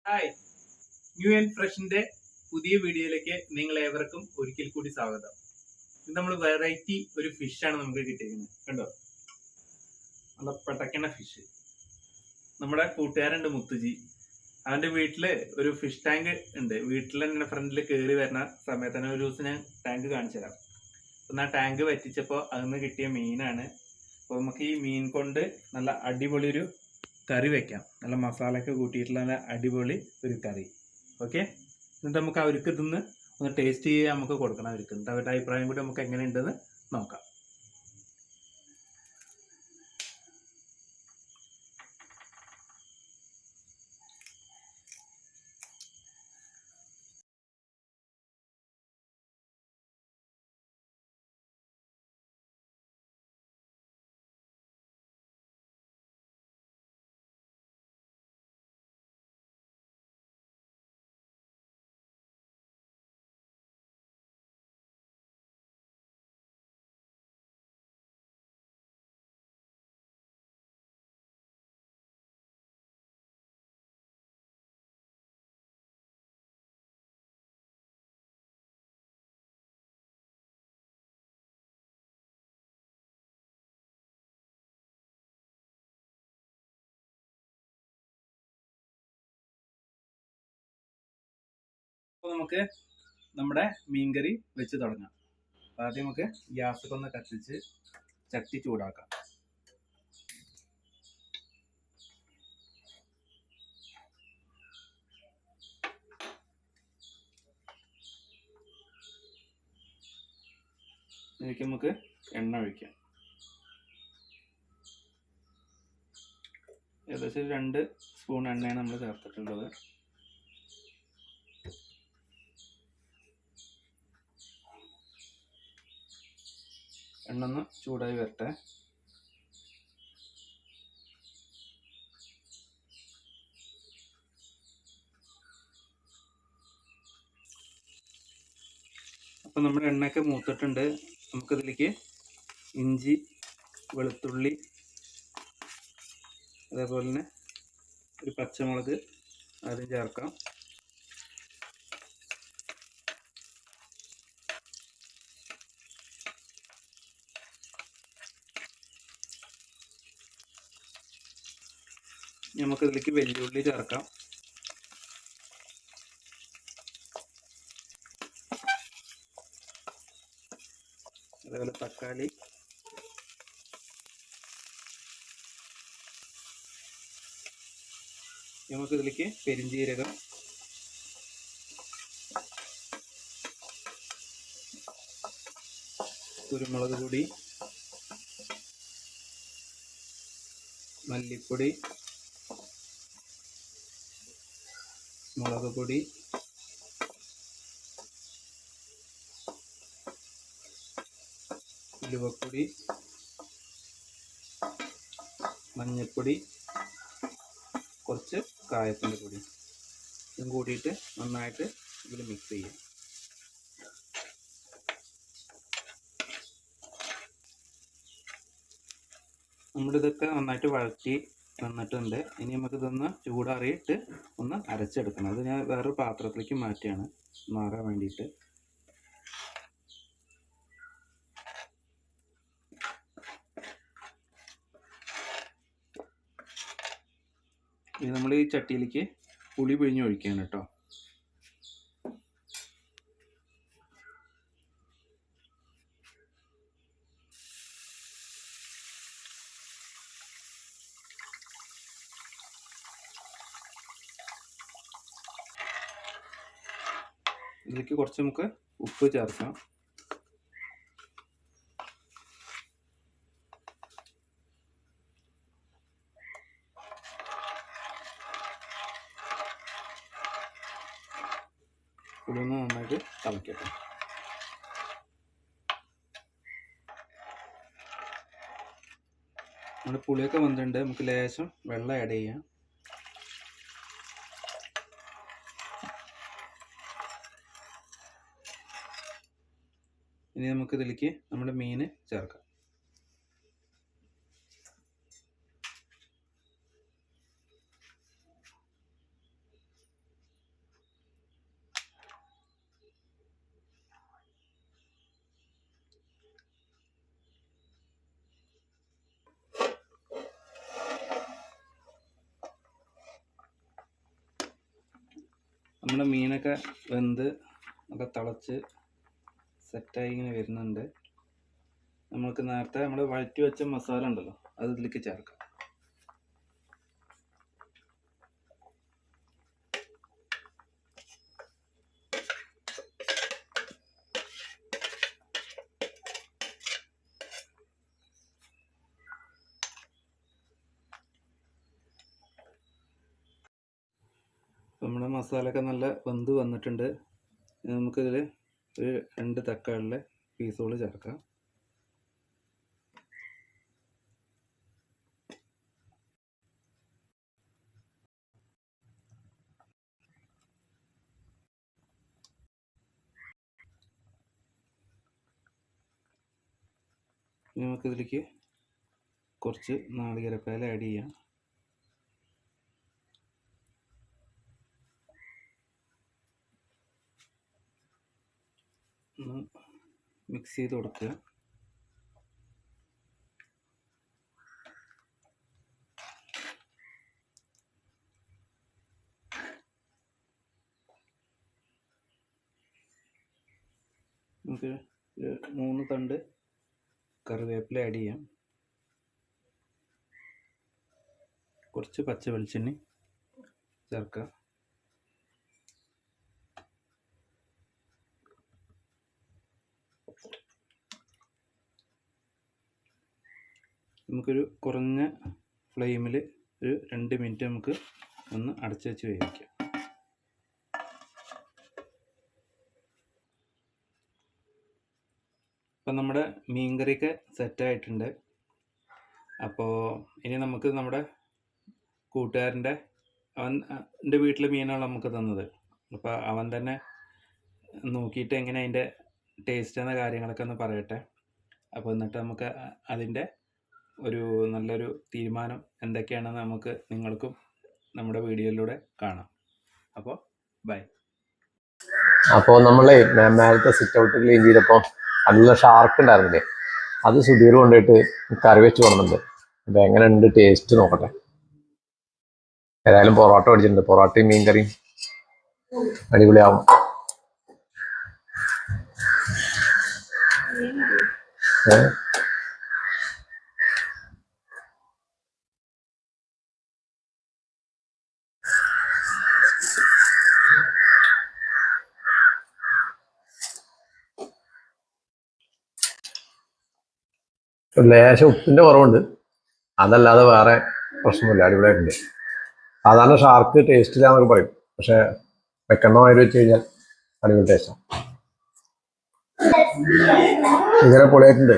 Hi, new and ഫ്രഷിന്റെ പുതിയ വീഡിയോയിലേക്ക് നിങ്ങൾ ഏവർക്കും ഒരിക്കൽ കൂടി സ്വാഗതം. ഇത് നമ്മൾ വെറൈറ്റി ഒരു ഫിഷാണ് നമുക്ക് കിട്ടിയിരിക്കുന്നത്. കണ്ടോ, നല്ല പടക്കണ ഫിഷ്. നമ്മുടെ കൂട്ടുകാരുണ്ട് മുത്തുജി, അവന്റെ വീട്ടില് ഒരു ഫിഷ് ടാങ്ക് ഉണ്ട്. വീട്ടിൽ തന്നെ ഫ്രണ്ടിൽ കയറി വരുന്ന സമയത്ത് തന്നെ ഒരു ദിവസം ഞാൻ ടാങ്ക് കാണിച്ചു തരാം. അപ്പം ആ ടാങ്ക് വറ്റിച്ചപ്പോൾ അതിന് കിട്ടിയ മീനാണ്. അപ്പോൾ നമുക്ക് ഈ മീൻ കൊണ്ട് നല്ല അടിപൊളി ഒരു കറി വെക്കാം. നല്ല മസാലയൊക്കെ കൂട്ടിയിട്ടുള്ള നല്ല അടിപൊളി ഒരു കറി. ഓക്കെ, എന്നിട്ട് നമുക്ക് അവർക്ക് ഇതൊന്ന് ഒന്ന് ടേസ്റ്റ് ചെയ്യാൻ നമുക്ക് കൊടുക്കണം. അവർക്ക് എന്നിട്ട് അവരുടെ അഭിപ്രായം കൂടി നമുക്ക് എങ്ങനെയുണ്ടെന്ന് നോക്കാം. അപ്പോൾ നമുക്ക് നമ്മുടെ മീൻകറി വെച്ച് തുടങ്ങാം. ആദ്യം നമുക്ക് ഗ്യാസൊക്കെ ഒന്ന് കത്തിച്ച് ചട്ടി ചൂടാക്കാം. ഇതിലേക്ക് നമുക്ക് എണ്ണ ഒഴിക്കാം. ഏകദേശം 2 സ്പൂൺ എണ്ണയാണ് നമ്മൾ ചേർത്തിട്ടുള്ളത്. എണ്ണ ഒന്ന് ചൂടായി വരട്ടെ. അപ്പം നമ്മുടെ എണ്ണയൊക്കെ മൂത്തിട്ടുണ്ട്. നമുക്കിതിലേക്ക് ഇഞ്ചി, വെളുത്തുള്ളി, അതേപോലെ തന്നെ ഒരു പച്ചമുളക് ആദ്യം ചേർക്കാം. നമുക്കിതിലേക്ക് വെല്ലുള്ളി ചേർക്കാം. അതേപോലെ തക്കാളി, നമുക്കിതിലേക്ക് പെരിഞ്ജീരകം, കുരുമുളക് പൊടി, മല്ലിപ്പൊടി, മുളക് പൊടി, ഉലുവപ്പൊടി, മഞ്ഞൾപ്പൊടി, കുറച്ച് കായത്തിൻ്റെ പൊടി, ഇതും കൂടിയിട്ട് നന്നായിട്ട് ഇതിൽ മിക്സ് ചെയ്യാം. നമ്മളിതൊക്കെ നന്നായിട്ട് വഴറ്റി വന്നിട്ടുണ്ട്. ഇനി നമുക്കിതൊന്ന് ചൂടാറിയിട്ട് ഒന്ന് അരച്ചെടുക്കണം. അത് ഞാൻ വേറൊരു പാത്രത്തിലേക്ക് മാറ്റിയാണ് മാറാൻ വേണ്ടിയിട്ട്. ഇത് നമ്മൾ ഈ ചട്ടിയിലേക്ക് പുളി പിഴിഞ്ഞ് ഒഴിക്കുകയാണ് കേട്ടോ. ഇതിലേക്ക് കുറച്ച് നമുക്ക് ഉപ്പ് ചേർക്കാം. പുളിയൊന്ന് നന്നായിട്ട് തിളക്കട്ടെ. നമ്മുടെ പുളിയൊക്കെ വന്നിട്ടുണ്ട്. നമുക്ക് ലേശം വെള്ളം ആഡ് ചെയ്യാം. ഇനി നമുക്ക് ഇതിലേക്ക് നമ്മുടെ മീൻ ചേർക്കാം. നമ്മുടെ മീനൊക്കെ വെന്ത് ഒക്കെ തിളച്ച് സെറ്റായി ഇങ്ങനെ വരുന്നുണ്ട്. നമുക്ക് നേരത്തെ നമ്മൾ വഴറ്റി വെച്ച മസാല ഉണ്ടല്ലോ അത് ഇതിലേക്ക് ചേർക്കാം. നമ്മുടെ മസാലയൊക്കെ നല്ല വെന്ത് വന്നിട്ടുണ്ട്. നമുക്കിതിൽ ഒരു 2 തക്കാളിയുടെ പീസുകൾ ചേർക്കാം. നമുക്കിതിലേക്ക് കുറച്ച് നാളികേരപ്പാൽ ആഡ് ചെയ്യാം. ഒന്ന് മിക്സ് ചെയ്ത് കൊടുക്കുക. നമുക്ക് 3 തണ്ട് കറിവേപ്പില ആഡ് ചെയ്യാം. കുറച്ച് പച്ച വെളിച്ചെണ്ണ ചേർക്കുക. നമുക്കൊരു കുറഞ്ഞ ഫ്ലെയിമിൽ ഒരു 2 മിനിറ്റ് നമുക്ക് ഒന്ന് അടച്ചു വെച്ച് വേവിക്കാം. അപ്പം നമ്മുടെ മീൻകറിയൊക്കെ സെറ്റായിട്ടുണ്ട്. അപ്പോൾ ഇനി നമുക്ക് നമ്മുടെ കൂട്ടുകാരൻ്റെ എൻ്റെ വീട്ടിലെ മീനാണ് നമുക്ക് തന്നത്. അപ്പോൾ അവൻ തന്നെ നോക്കിയിട്ട് എങ്ങനെ അതിൻ്റെ ടേസ്റ്റ് എന്ന കാര്യങ്ങളൊക്കെ ഒന്ന് പറയട്ടെ. അപ്പോൾ എന്നിട്ട് നമുക്ക് അതിൻ്റെ ഒരു നല്ലൊരു തീരുമാനം എന്തൊക്കെയാണെന്ന് നമുക്ക് നിങ്ങൾക്കും നമ്മുടെ വീഡിയോയിലൂടെ കാണാം. അപ്പോൾ ബൈ. അപ്പോൾ നമ്മളെ മേലത്തെ സിറ്റ് ഔട്ട് ക്ലീൻ ചെയ്തപ്പോൾ നല്ല ഷാർക്ക് ഉണ്ടായിരുന്നില്ലേ, അത് സുധീർ കൊണ്ടുപോയിട്ട് കറി വെച്ച് കൊണ്ടുണ്ട്. അപ്പോൾ എങ്ങനെയുണ്ട് ടേസ്റ്റ് നോക്കട്ടെ. ഏതായാലും പൊറോട്ട മേടിച്ചിട്ടുണ്ട്. പൊറോട്ടയും മീൻ കറിയും അടിപൊളിയാവും. ലേശം ഉപ്പിന്റെ കുറവുണ്ട്, അതല്ലാതെ വേറെ പ്രശ്നമില്ല, അടിപൊളിയായിട്ടുണ്ട്. സാധാരണ ഷാർക്ക് ടേസ്റ്റ് ഇല്ലാന്നൊക്കെ പറയും, പക്ഷെ വെക്കണ്ണമായിട്ട് വെച്ച് കഴിഞ്ഞാൽ അടിപൊളി ടേസ്റ്റാണ്. ഇങ്ങനെ പൊളിയായിട്ടുണ്ട്.